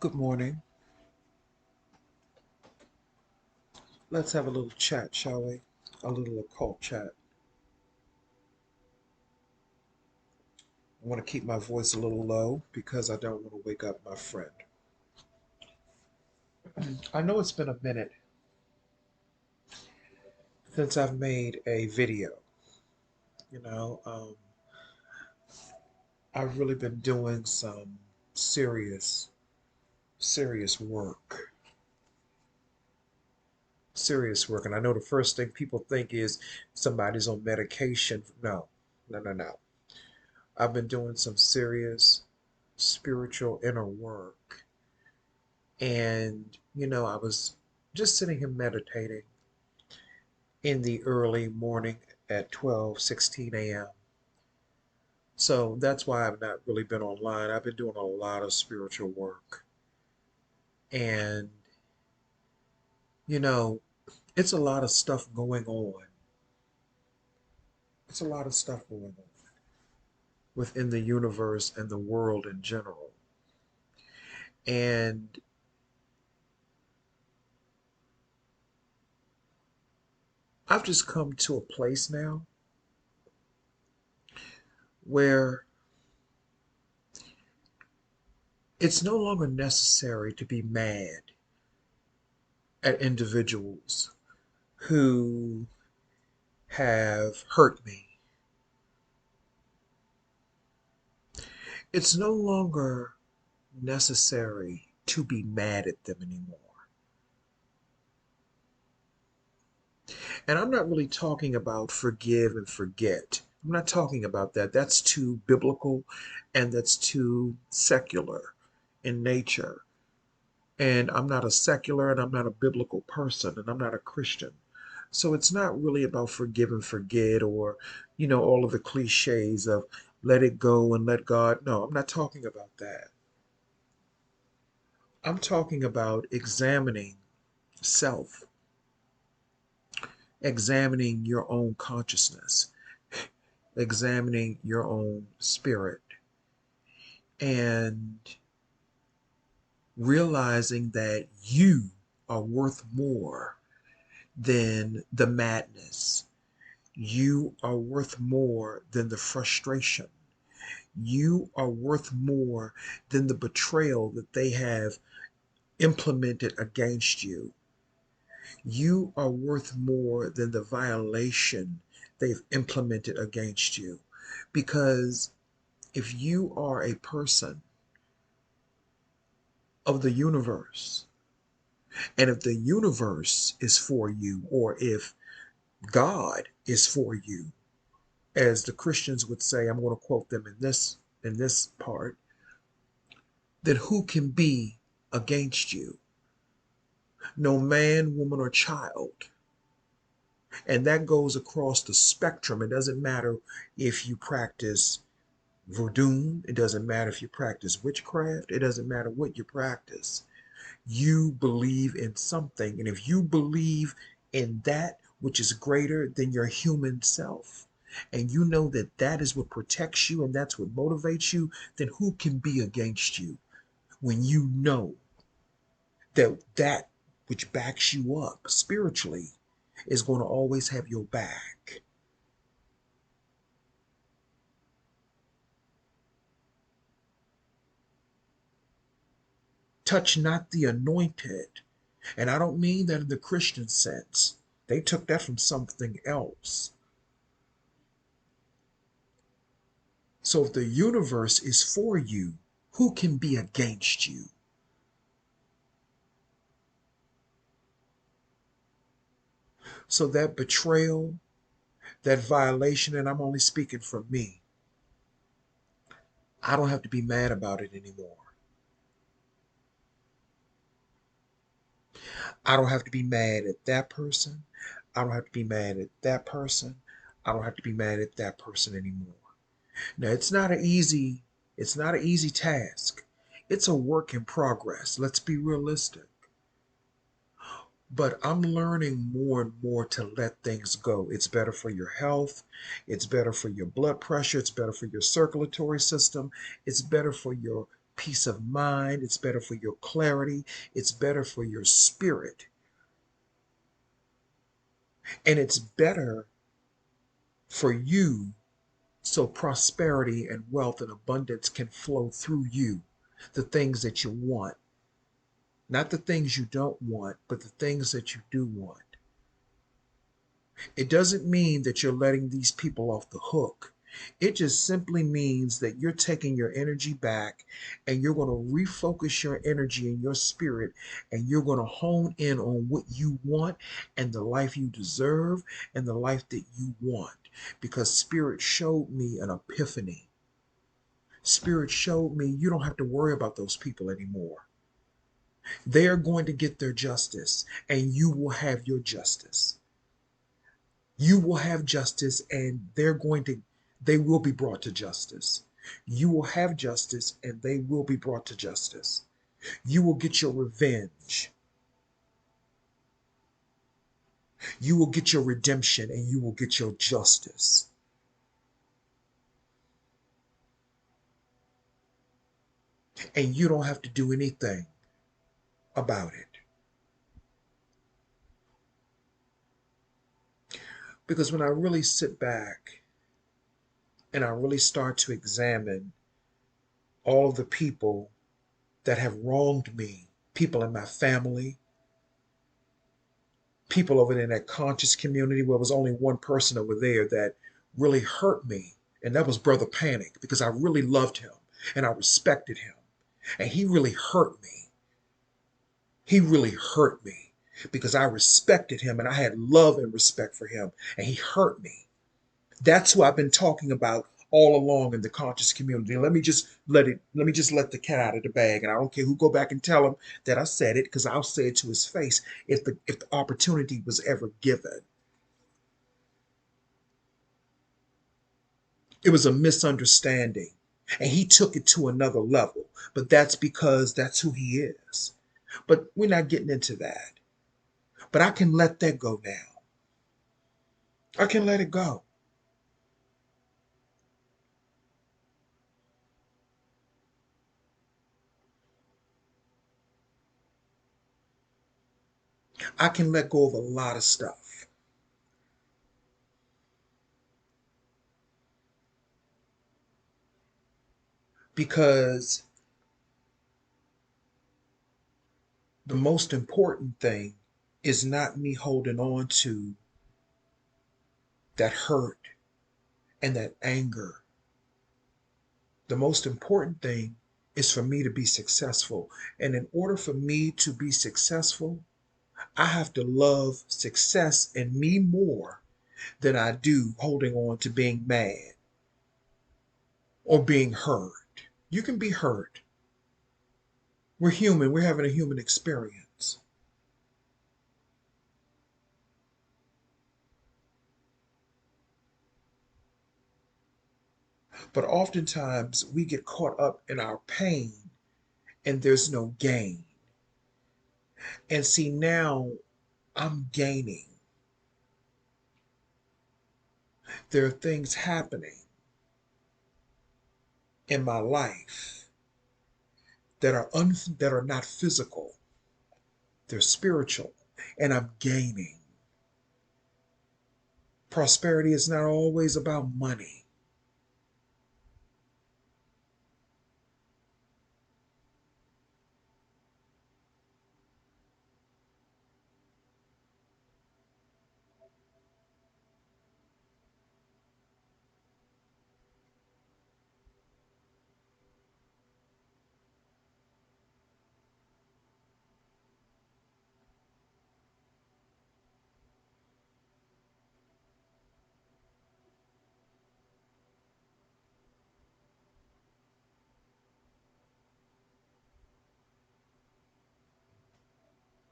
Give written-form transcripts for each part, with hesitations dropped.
Good morning. Let's have a little chat, shall we? A little occult chat. I want to keep my voice a little low because I don't want to wake up my friend. I know it's been a minute since I've made a video. You know, um, I've really been doing some serious, serious work. Serious work. And I know the first thing people think is somebody's on medication. No, no, no, no. I've been doing some serious spiritual inner work. And, I was just sitting here meditating in the early morning at 12:16 a.m. So that's why I've not really been online. I've been doing a lot of spiritual work. And, you know, it's a lot of stuff going on. It's a lot of stuff going on within the universe and the world in general. And I've just come to a place now where it's no longer necessary to be mad at individuals who have hurt me. It's no longer necessary to be mad at them anymore. And I'm not really talking about forgive and forget. I'm not talking about that. That's too biblical and that's too secular in nature. And I'm not a secular and I'm not a biblical person and I'm not a Christian. So it's not really about forgive and forget or, all of the cliches of let it go and let God. No, I'm not talking about that. I'm talking about examining self, examining your own consciousness, examining your own spirit, and realizing that you are worth more than the madness. You are worth more than the frustration. You are worth more than the betrayal that they have implemented against you. You are worth more than the violation they've implemented against you. Because if you are a person of the universe, and if the universe is for you, or if God is for you, as the Christians would say, I'm going to quote them in this part, then who can be against you? No man, woman, or child. And that goes across the spectrum. It doesn't matter if you practice voodoo, it doesn't matter if you practice witchcraft, it doesn't matter what you practice. You believe in something. And if you believe in that which is greater than your human self, and you know that that is what protects you and that's what motivates you, then who can be against you when you know that that which backs you up spiritually is going to always have your back? Touch not the anointed. And I don't mean that in the Christian sense. They took that from something else. So if the universe is for you, who can be against you? So that betrayal, that violation, and I'm only speaking for me, I don't have to be mad about it anymore. I don't have to be mad at that person. I don't have to be mad at that person. I don't have to be mad at that person anymore. Now it's not an easy task. It's a work in progress. Let's be realistic. But I'm learning more and more to let things go. It's better for your health. It's better for your blood pressure. It's better for your circulatory system. It's better for your peace of mind. It's better for your clarity. It's better for your spirit. And it's better for you so prosperity and wealth and abundance can flow through you. The things that you want, not the things you don't want, but the things that you do want. It doesn't mean that you're letting these people off the hook. It just simply means that you're taking your energy back and you're going to refocus your energy and your spirit and you're going to hone in on what you want and the life you deserve and the life that you want. Because Spirit showed me an epiphany. Spirit showed me you don't have to worry about those people anymore. They are going to get their justice and you will have your justice. You will have justice and they will be brought to justice. You will have justice and they will be brought to justice. You will get your revenge. You will get your redemption and you will get your justice. And you don't have to do anything about it. Because when I really sit back and I really start to examine all of the people that have wronged me, people in my family, people over in that conscious community where there was only one person over there that really hurt me. And that was Brother Panic because I really loved him and I respected him. And he really hurt me. He really hurt me because I respected him and I had love and respect for him. And he hurt me. That's who I've been talking about all along in the conscious community. Let me just let the cat out of the bag. And I don't care who go back and tell him that I said it, because I'll say it to his face if the opportunity was ever given. It was a misunderstanding. And he took it to another level. But that's because that's who he is. But we're not getting into that. But I can let that go now. I can let it go. I can let go of a lot of stuff because the most important thing is not me holding on to that hurt and that anger. The most important thing is for me to be successful. And in order for me to be successful, I have to love success in me more than I do holding on to being mad or being hurt. You can be hurt. We're human, we're having a human experience. But oftentimes we get caught up in our pain and there's no gain. And see, now I'm gaining. There are things happening in my life that are not physical. They're spiritual, and I'm gaining. Prosperity is not always about money.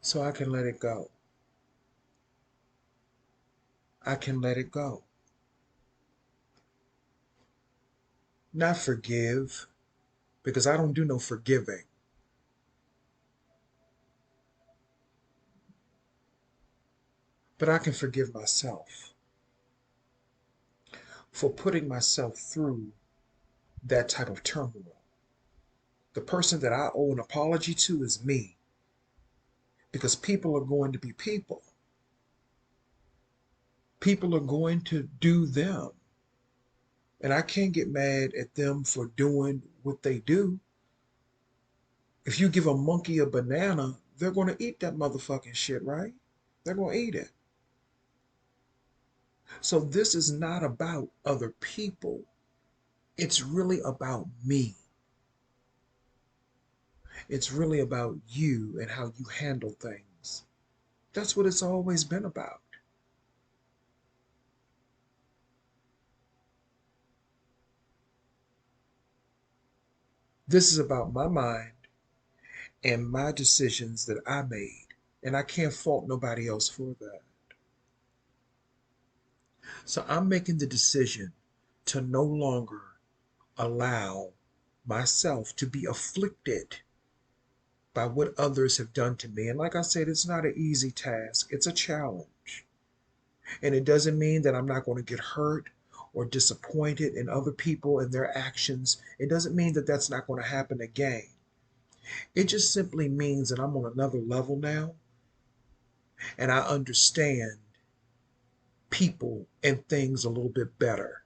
So I can let it go. I can let it go. Not forgive, because I don't do no forgiving, but I can forgive myself for putting myself through that type of turmoil. The person that I owe an apology to is me, because people are going to be people. People are going to do them. And I can't get mad at them for doing what they do. If you give a monkey a banana, they're going to eat that motherfucking shit, right? They're going to eat it. So this is not about other people. It's really about me. It's really about you and how you handle things. That's what it's always been about. This is about my mind and my decisions that I made. And I can't fault nobody else for that. So I'm making the decision to no longer allow myself to be afflicted by what others have done to me. And like I said, it's not an easy task, it's a challenge. And it doesn't mean that I'm not going to get hurt or disappointed in other people and their actions. It doesn't mean that that's not going to happen again. It just simply means that I'm on another level now and I understand people and things a little bit better.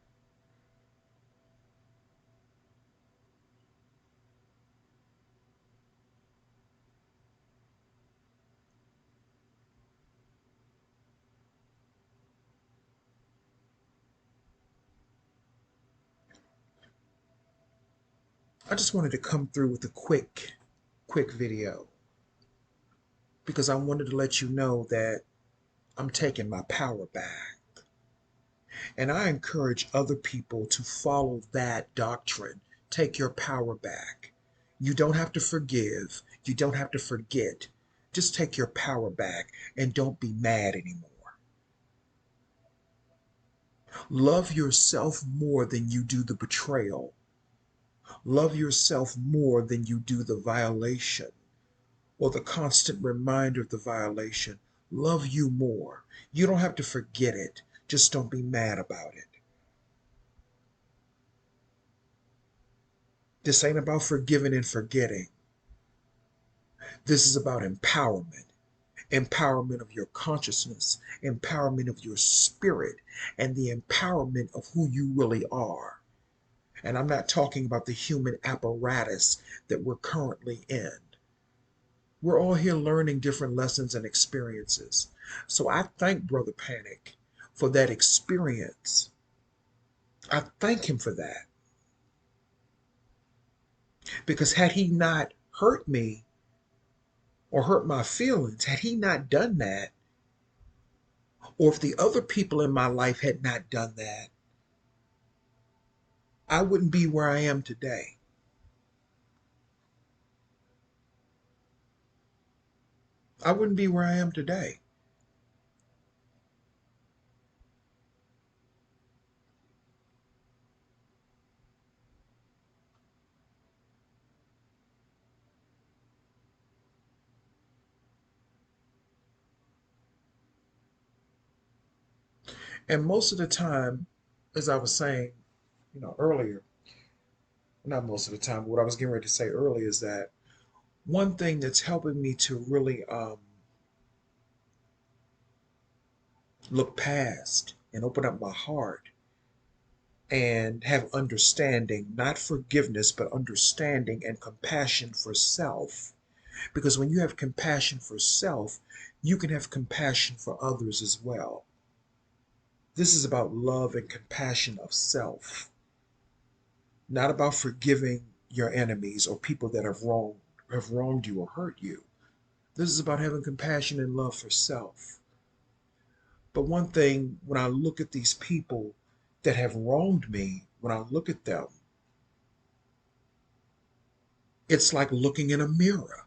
I just wanted to come through with a quick video because I wanted to let you know that I'm taking my power back. And I encourage other people to follow that doctrine. Take your power back. You don't have to forgive. You don't have to forget. Just take your power back and don't be mad anymore. Love yourself more than you do the betrayal. Love yourself more than you do the violation or the constant reminder of the violation. Love you more. You don't have to forget it. Just don't be mad about it. This ain't about forgiving and forgetting. This is about empowerment. Empowerment of your consciousness, empowerment of your spirit, and the empowerment of who you really are. And I'm not talking about the human apparatus that we're currently in. We're all here learning different lessons and experiences. So I thank Brother Panic for that experience. I thank him for that. Because had he not hurt me or hurt my feelings, had he not done that, or if the other people in my life had not done that, I wouldn't be where I am today. I wouldn't be where I am today. And most of the time, as I was saying, earlier, not most of the time, but what I was getting ready to say earlier is that one thing that's helping me to really look past and open up my heart and have understanding, not forgiveness, but understanding and compassion for self. Because when you have compassion for self, you can have compassion for others as well. This is about love and compassion of self, not about forgiving your enemies or people that have wronged you or hurt you. This is about having compassion and love for self. But one thing, when I look at these people that have wronged me, when I look at them, it's like looking in a mirror.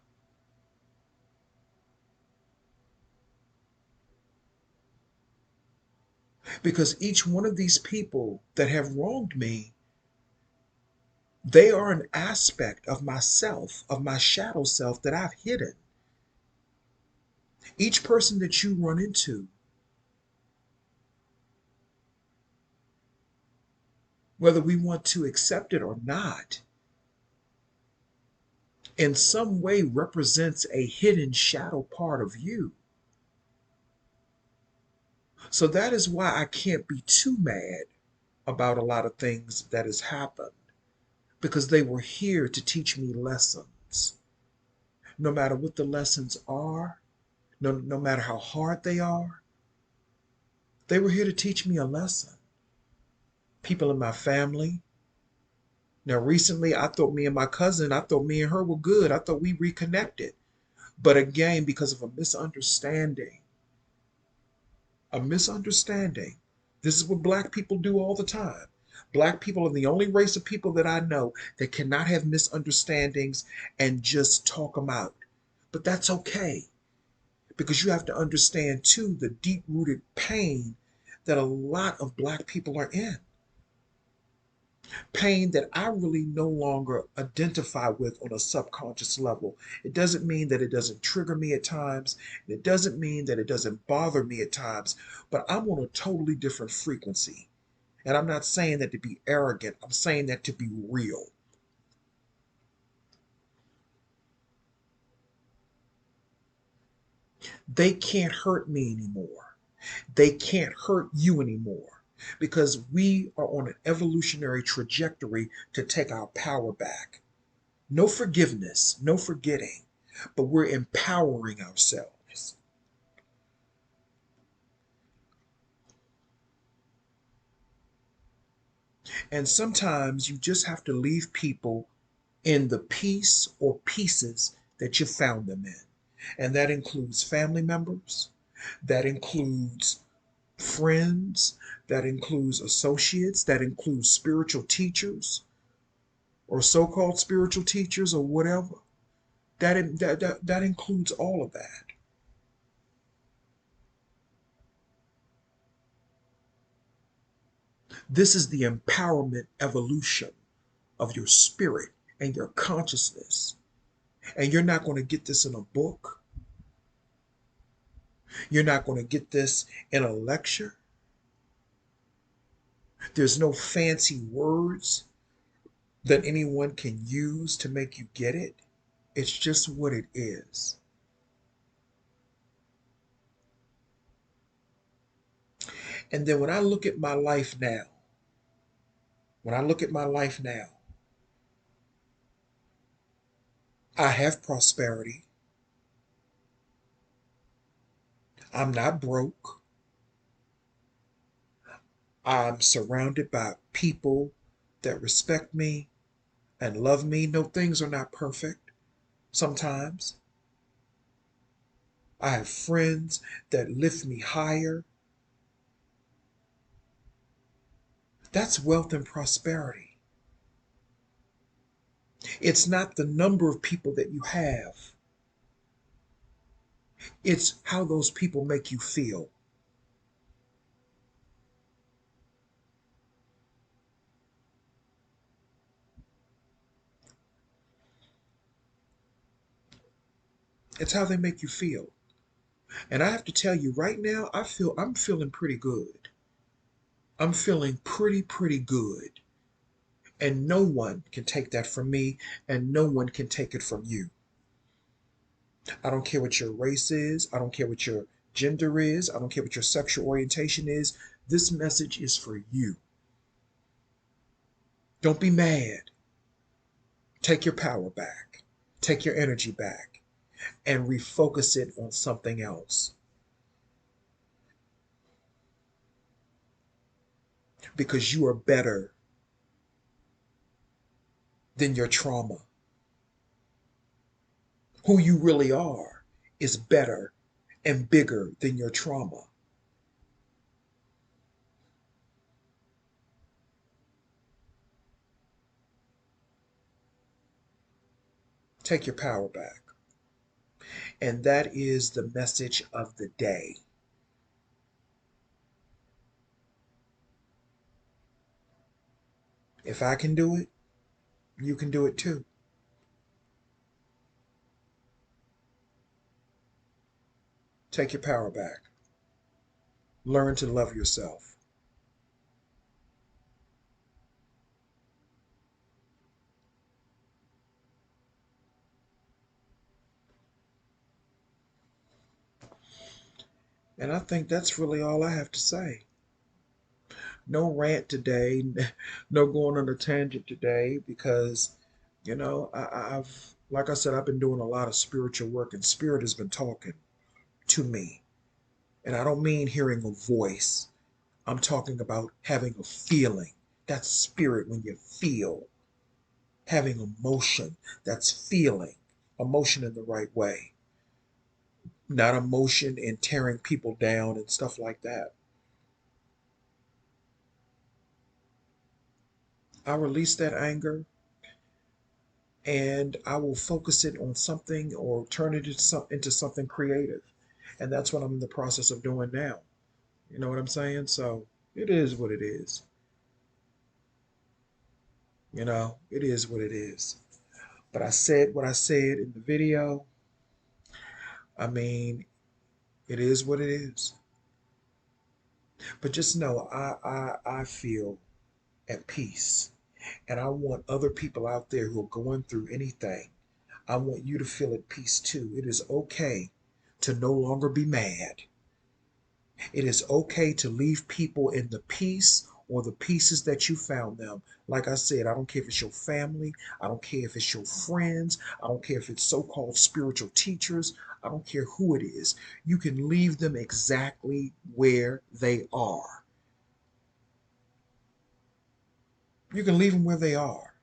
Because each one of these people that have wronged me, they are an aspect of myself, of my shadow self that I've hidden. Each person that you run into, whether we want to accept it or not, in some way represents a hidden shadow part of you. So that is why I can't be too mad about a lot of things that has happened, because they were here to teach me lessons. No matter what the lessons are, no matter how hard they are, they were here to teach me a lesson. People in my family. Now, recently, I thought me and her were good. I thought we reconnected. But again, because of a misunderstanding, this is what black people do all the time. Black people are the only race of people that I know that cannot have misunderstandings and just talk them out. But that's okay, because you have to understand too the deep rooted pain that a lot of black people are in. Pain that I really no longer identify with on a subconscious level. It doesn't mean that it doesn't trigger me at times, and it doesn't mean that it doesn't bother me at times, but I'm on a totally different frequency. And I'm not saying that to be arrogant, I'm saying that to be real. They can't hurt me anymore. They can't hurt you anymore, because we are on an evolutionary trajectory to take our power back. No forgiveness, no forgetting, but we're empowering ourselves. And sometimes you just have to leave people in the piece or pieces that you found them in. And that includes family members, that includes friends, that includes associates, that includes spiritual teachers or so called spiritual teachers or whatever. That includes all of that. This is the empowerment evolution of your spirit and your consciousness. And you're not going to get this in a book. You're not going to get this in a lecture. There's no fancy words that anyone can use to make you get it. It's just what it is. And then when I look at my life now, I have prosperity. I'm not broke. I'm surrounded by people that respect me and love me. No, things are not perfect sometimes. I have friends that lift me higher. That's wealth and prosperity. It's not the number of people that you have, it's how those people make you feel. It's how they make you feel. And I have to tell you right now, I'm feeling pretty good. I'm feeling pretty good. And no one can take that from me, and no one can take it from you. I don't care what your race is, I don't care what your gender is, I don't care what your sexual orientation is. This message is for you. Don't be mad. Take your power back. Take your energy back and refocus it on something else, because you are better than your trauma. Who you really are is better and bigger than your trauma. Take your power back. And that is the message of the day. If I can do it, you can do it too. Take your power back. Learn to love yourself. And I think that's really all I have to say. No rant today, no going on a tangent today, because, I've, like I said, I've been doing a lot of spiritual work, and spirit has been talking to me. And I don't mean hearing a voice, I'm talking about having a feeling. That's spirit when you feel, having emotion. That's feeling, emotion in the right way, not emotion in tearing people down and stuff like that. I release that anger and I will focus it on something or turn it into something creative. And that's what I'm in the process of doing now. You know what I'm saying? So it is what it is. It is what it is. But I said what I said in the video. I mean, it is what it is. But just know I feel at peace. And I want other people out there who are going through anything, I want you to feel at peace too. It is okay to no longer be mad. It is okay to leave people in the peace or the pieces that you found them. Like I said, I don't care if it's your family. I don't care if it's your friends. I don't care if it's so called spiritual teachers. I don't care who it is. You can leave them exactly where they are. You can leave them where they are.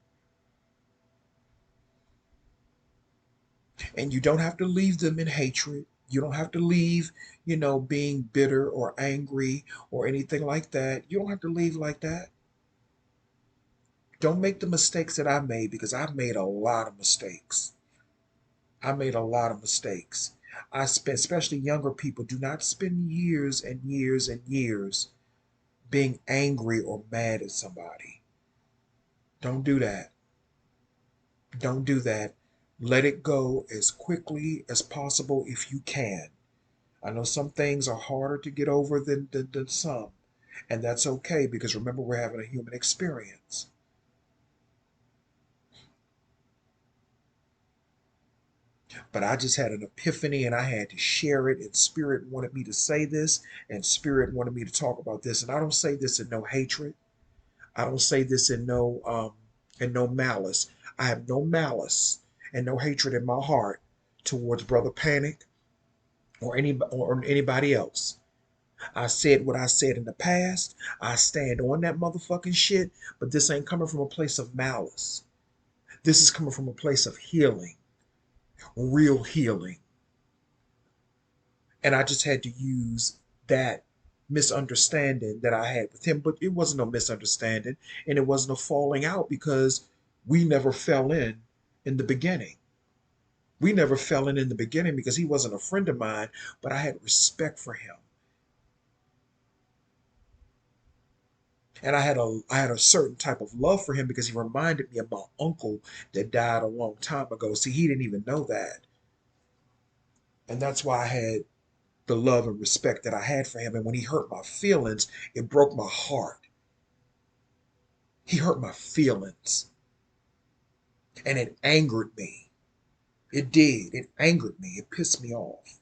And you don't have to leave them in hatred. You don't have to leave, being bitter or angry or anything like that. You don't have to leave like that. Don't make the mistakes that I made, because I've made a lot of mistakes. I made a lot of mistakes. I spent, especially younger people, do not spend years and years and years being angry or mad at somebody. Don't do that. Don't do that. Let it go as quickly as possible if you can. I know some things are harder to get over than some, and that's okay, because remember, we're having a human experience. But I just had an epiphany and I had to share it, and Spirit wanted me to say this, and Spirit wanted me to talk about this. And I don't say this in no hatred. I don't say this in no malice. I have no malice and no hatred in my heart towards Brother Panic or anybody else. I said what I said in the past. I stand on that motherfucking shit, but this ain't coming from a place of malice. This is coming from a place of healing, real healing. And I just had to use that misunderstanding that I had with him, but it wasn't a misunderstanding and it wasn't a falling out, because we never fell in the beginning. We never fell in the beginning because he wasn't a friend of mine, but I had respect for him. And I had a certain type of love for him because he reminded me of my uncle that died a long time ago. See, he didn't even know that. And that's why I had the love and respect that I had for him. And when he hurt my feelings, it broke my heart. He hurt my feelings and it angered me. It did. It angered me. It pissed me off.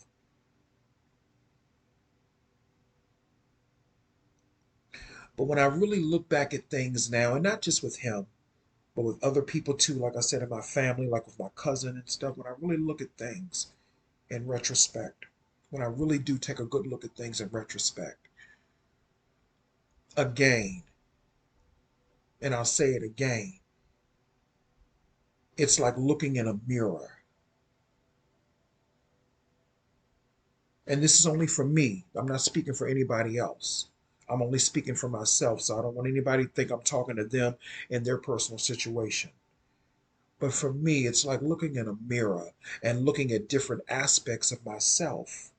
But when I really look back at things now, and not just with him, but with other people too, like I said, in my family, like with my cousin and stuff, when I really look at things in retrospect, when I really do take a good look at things in retrospect, again, and I'll say it again, it's like looking in a mirror. And this is only for me. I'm not speaking for anybody else. I'm only speaking for myself, so I don't want anybody to think I'm talking to them in their personal situation. But for me, it's like looking in a mirror and looking at different aspects of myself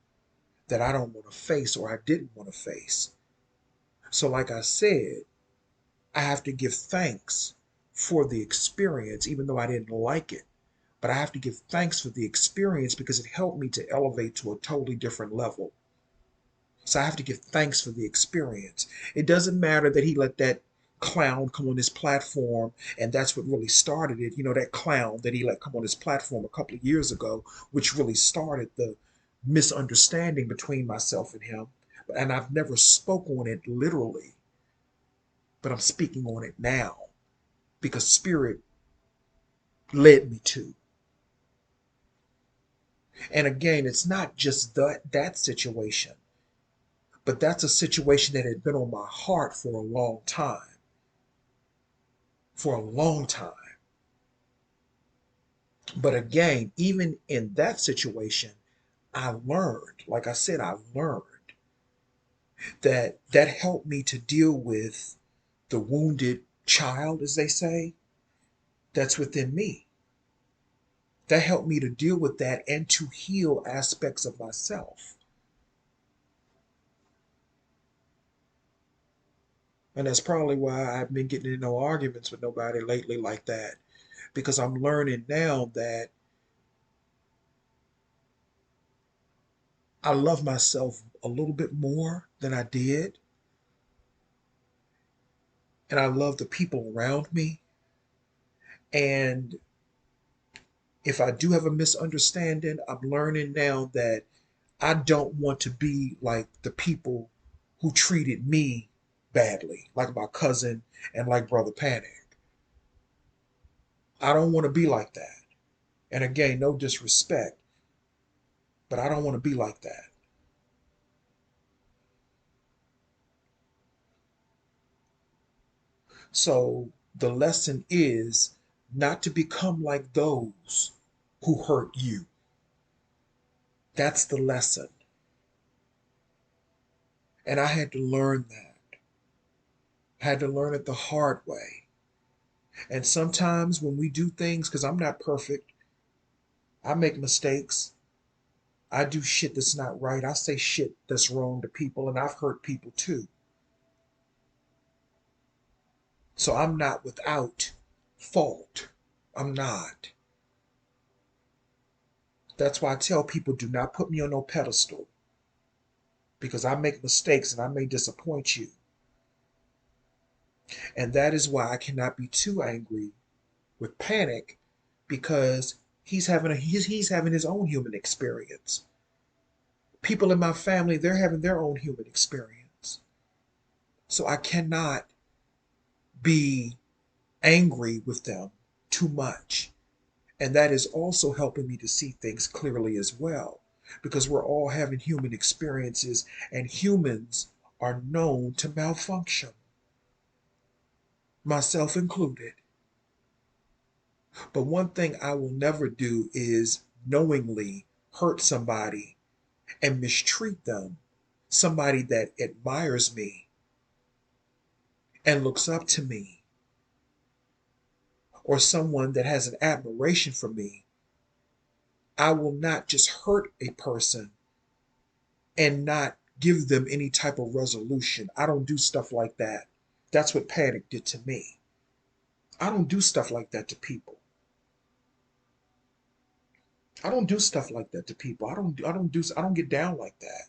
that I don't want to face or I didn't want to face. So, like I said, I have to give thanks for the experience, even though I didn't like it. But I have to give thanks for the experience because it helped me to elevate to a totally different level. So I have to give thanks for the experience. It doesn't matter that he let that clown come on his platform, and that's what really started it. That clown that he let come on his platform a couple of years ago, which really started misunderstanding between myself and him. And I've never spoke on it literally, but I'm speaking on it now because Spirit led me to. And again, it's not just that situation, but that's a situation that had been on my heart for a long time. For a long time. But again, even in that situation, I learned, like I said, I learned that that helped me to deal with the wounded child, as they say, that's within me. That helped me to deal with that and to heal aspects of myself. And that's probably why I've been getting in no arguments with nobody lately like that. Because I'm learning now that I love myself a little bit more than I did. And I love the people around me. And if I do have a misunderstanding, I'm learning now that I don't want to be like the people who treated me badly, like my cousin and like Brother Panic. I don't want to be like that. And again, no disrespect, but I don't want to be like that. So the lesson is not to become like those who hurt you. That's the lesson. And I had to learn that. I had to learn it the hard way. And sometimes when we do things, because I'm not perfect, I make mistakes. I do shit that's not right. I say shit that's wrong to people, and I've hurt people too. So I'm not without fault. I'm not. That's why I tell people do not put me on no pedestal because I make mistakes and I may disappoint you. And that is why I cannot be too angry with Panic because he's having his own human experience. People in my family, they're having their own human experience. So I cannot be angry with them too much. And that is also helping me to see things clearly as well, because we're all having human experiences, and humans are known to malfunction, myself included. But one thing I will never do is knowingly hurt somebody and mistreat them, somebody that admires me and looks up to me, or someone that has an admiration for me. I will not just hurt a person and not give them any type of resolution. I don't do stuff like that. That's what Panic did to me. I don't do stuff like that to people. I don't do stuff like that to people. I don't get down like that.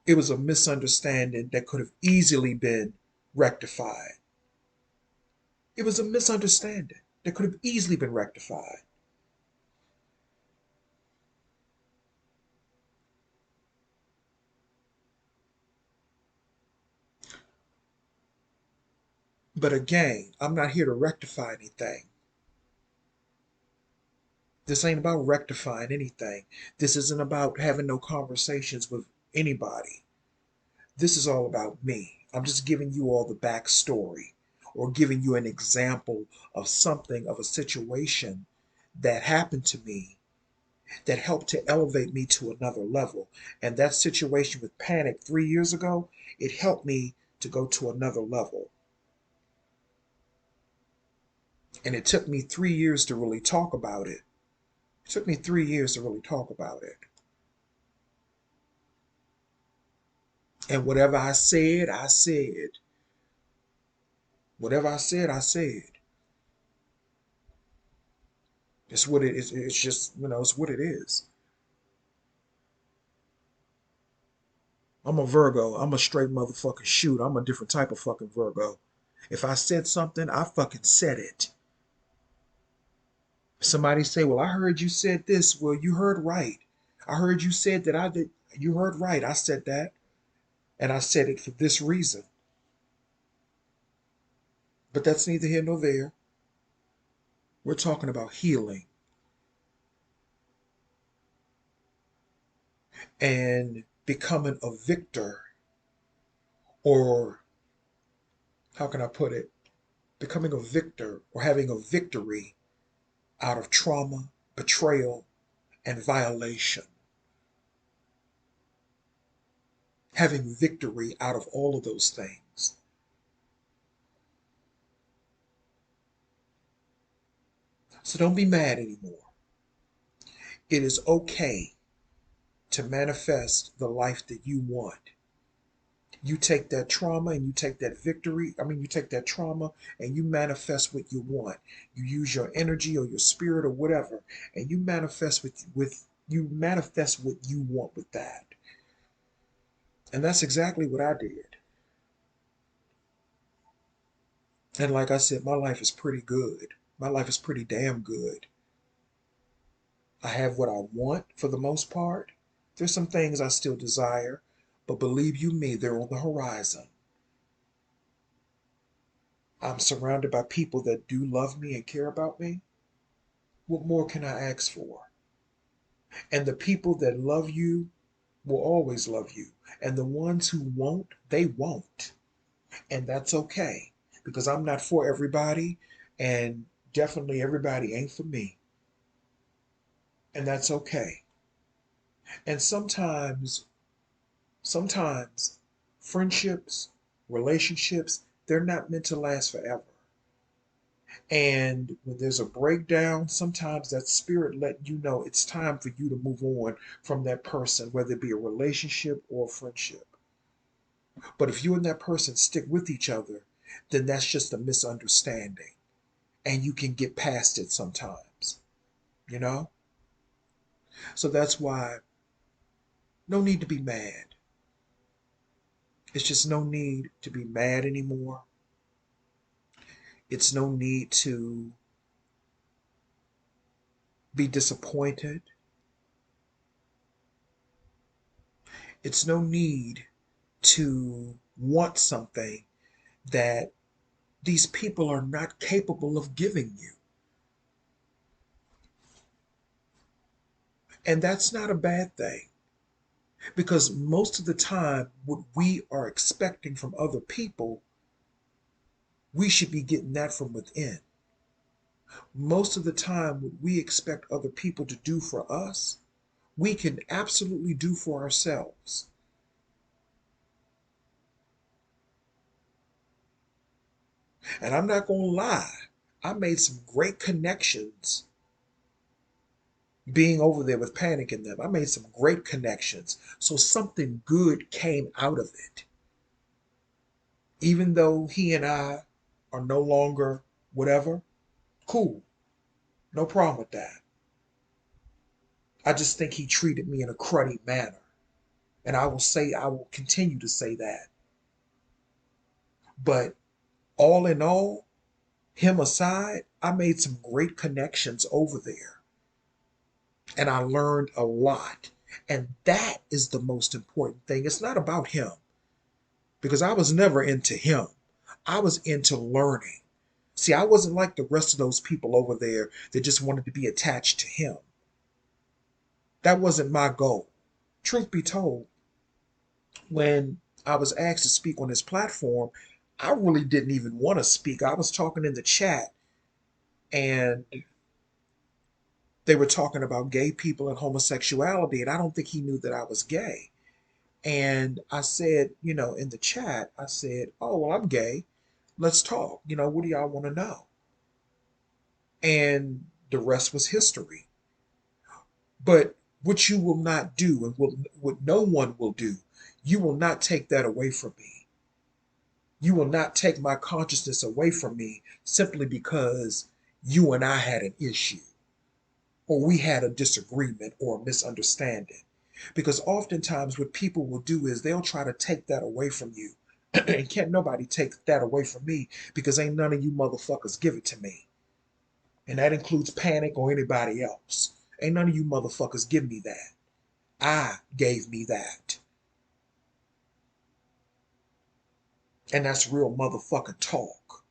It was a misunderstanding that could have easily been rectified. It was a misunderstanding that could have easily been rectified. But again, I'm not here to rectify anything. This ain't about rectifying anything. This isn't about having no conversations with anybody. This is all about me. I'm just giving you all the backstory or giving you an example of something, of a situation that happened to me that helped to elevate me to another level. And that situation with Panic 3 years ago, it helped me to go to another level. And it took me 3 years to really talk about it. It took me 3 years to really talk about it. And whatever I said, I said. Whatever I said, I said. It's what it is. It's just, it's what it is. I'm a Virgo. I'm a straight motherfucking shoot. I'm a different type of fucking Virgo. If I said something, I fucking said it. Somebody say, well, I heard you said this. Well, you heard right. I heard you said that I did. You heard right. I said that. And I said it for this reason. But that's neither here nor there. We're talking about healing and becoming a victor, or how can I put it? Becoming a victor or having a victory out of trauma, betrayal, and violation. Having victory out of all of those things. So don't be mad anymore. It is okay to manifest the life that you want. You take that trauma and you take that victory. I mean, you take that trauma and you manifest what you want. You use your energy or your spirit or whatever, and you manifest with you manifest what you want with that. And that's exactly what I did. And like I said, my life is pretty good. My life is pretty damn good. I have what I want for the most part. There's some things I still desire, but believe you me, they're on the horizon. I'm surrounded by people that do love me and care about me. What more can I ask for? And the people that love you will always love you. And the ones who won't, they won't. And that's okay because I'm not for everybody, and definitely everybody ain't for me. And that's okay. And sometimes friendships, relationships, they're not meant to last forever. And when there's a breakdown, sometimes that spirit let you know it's time for you to move on from that person, whether it be a relationship or a friendship. But if you and that person stick with each other, then that's just a misunderstanding. And you can get past it sometimes, you know? So that's why no need to be mad. It's just no need to be mad anymore. It's no need to be disappointed. It's no need to want something that these people are not capable of giving you. And that's not a bad thing because most of the time, what we are expecting from other people, we should be getting that from within. Most of the time, what we expect other people to do for us, we can absolutely do for ourselves. And I'm not going to lie, I made some great connections being over there with Panic in them. I made some great connections. So something good came out of it. Even though he and I are no longer whatever, cool. No problem with that. I just think he treated me in a cruddy manner. And I will continue to say that. But all in all, him aside, I made some great connections over there. And I learned a lot. And that is the most important thing. It's not about him because I was never into him. I was into learning. See, I wasn't like the rest of those people over there that just wanted to be attached to him. That wasn't my goal. Truth be told, when I was asked to speak on this platform, I really didn't even want to speak. I was talking in the chat and they were talking about gay people and homosexuality, and I don't think he knew that I was gay. And I said, in the chat, I said, "Oh, well, I'm gay. Let's talk. What do y'all want to know?" And the rest was history. But what you will not do, and what no one will do, you will not take that away from me. You will not take my consciousness away from me simply because you and I had an issue, or we had a disagreement or a misunderstanding. Because oftentimes, what people will do is they'll try to take that away from you. And can't nobody take that away from me because ain't none of you motherfuckers give it to me. And that includes Panic or anybody else. Ain't none of you motherfuckers give me that. I gave me that. And that's real motherfucking talk.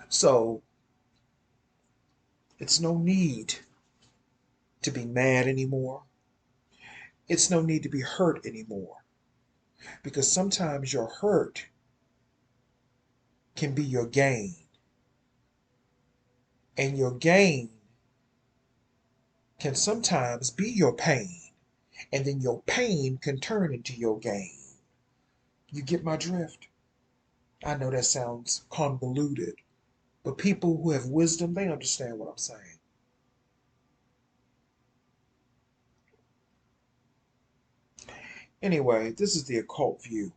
So it's no need to be mad anymore. It's no need to be hurt anymore. Because sometimes your hurt can be your gain. And your gain can sometimes be your pain. And then your pain can turn into your gain. You get my drift? I know that sounds convoluted, but people who have wisdom, they understand what I'm saying. Anyway, this is the occult view.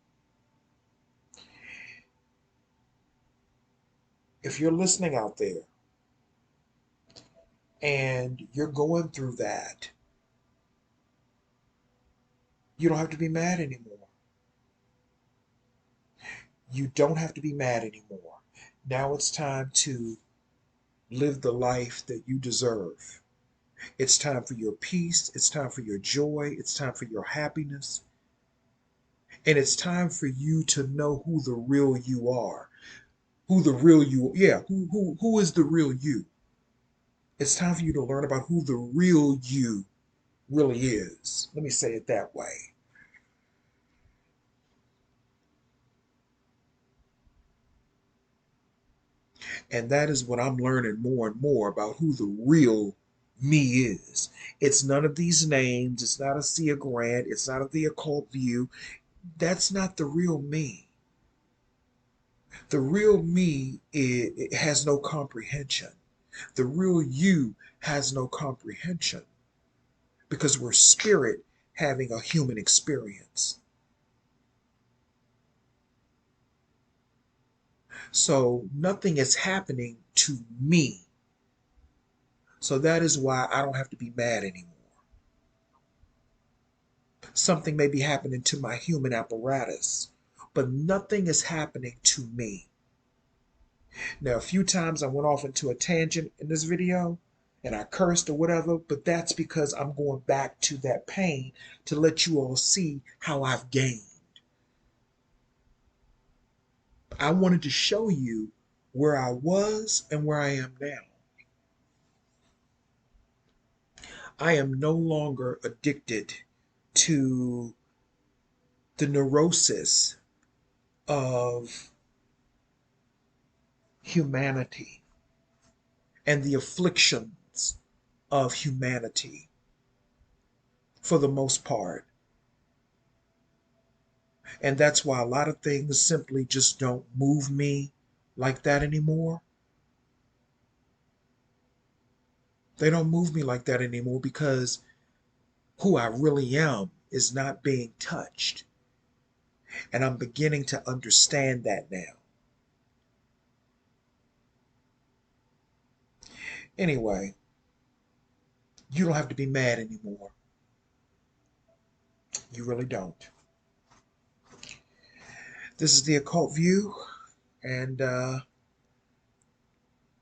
If you're listening out there and you're going through that, you don't have to be mad anymore. You don't have to be mad anymore. Now it's time to live the life that you deserve. It's time for your peace. It's time for your joy. It's time for your happiness. And it's time for you to know who the real you are. Who the real you, yeah, who is the real you? It's time for you to learn about who the real you really is. Let me say it that way. And that is what I'm learning more and more about who the real me is. It's none of these names. It's not a Sia Grant. It's not of the occult view. That's not the real me. The real me it has no comprehension. The real you has no comprehension because we're spirit having a human experience. So nothing is happening to me. So that is why I don't have to be mad anymore. Something may be happening to my human apparatus, but nothing is happening to me. Now, a few times I went off into a tangent in this video and I cursed or whatever, but that's because I'm going back to that pain to let you all see how I've gained. I wanted to show you where I was and where I am now. I am no longer addicted to the neurosis of humanity and the afflictions of humanity for the most part. And that's why a lot of things simply just don't move me like that anymore. They don't move me like that anymore because who I really am is not being touched. And I'm beginning to understand that now. Anyway, you don't have to be mad anymore. You really don't. This is the occult view, and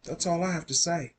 that's all I have to say.